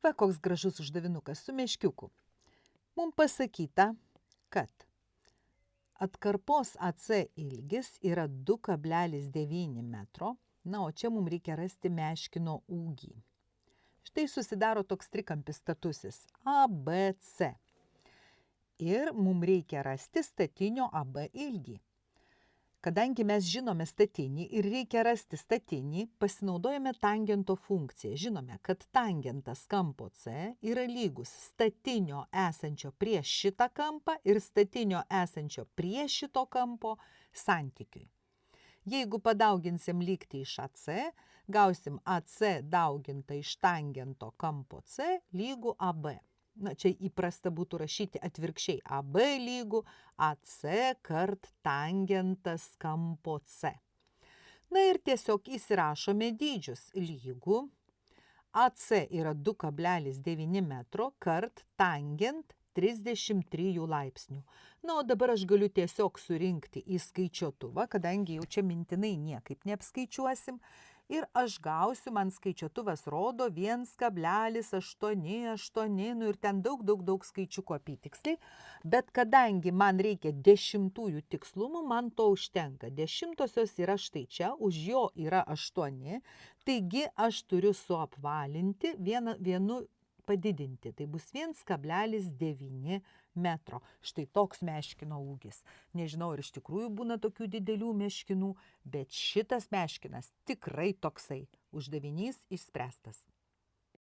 Va koks gražus uždavinukas su meškiuku. Mums pasakyta, kad atkarpos AC ilgis yra 2,9 metro, na, o čia mums reikia rasti meškino ūgį. Štai susidaro toks trikampis statusis ABC. Ir mums reikia rasti statinio AB ilgį. Kadangi mes žinome statinį ir reikia rasti statinį, pasinaudojame tangento funkciją. Žinome, kad tangentas kampo C yra lygus statinio esančio prieš šitą kampą ir statinio esančio prie šito kampo santykiui. Jeigu padauginsim lygtį iš AC, gausim AC daugintą iš tangento kampo C lygų AB. Na, čia įprasta būtų rašyti atvirkščiai. AB lygų AC kart tangentas kampo C. Na ir tiesiog įsirašome dydžius lygų. AC yra 2,9 metro kart tangent 33 laipsnių. Na, o dabar aš galiu tiesiog surinkti į skaičiuotuvą, kadangi jau čia mintinai niekaip neapskaičiuosim. Ir aš gausiu, man skaičiuotuvas rodo 1,88, nu ir ten daug skaičiukų apytiksliai. Bet kadangi man reikia dešimtųjų tikslumų, man to užtenka. Dešimtosios yra štai čia, už jo yra 8, taigi aš turiu suapvalinti vienu padidinti. Tai bus 1,9 metro. Štai toks meškino ūgis. Nežinau, ar iš tikrųjų būna tokių didelių meškinų, bet šitas meškinas tikrai toksai. Uždavinys išspręstas.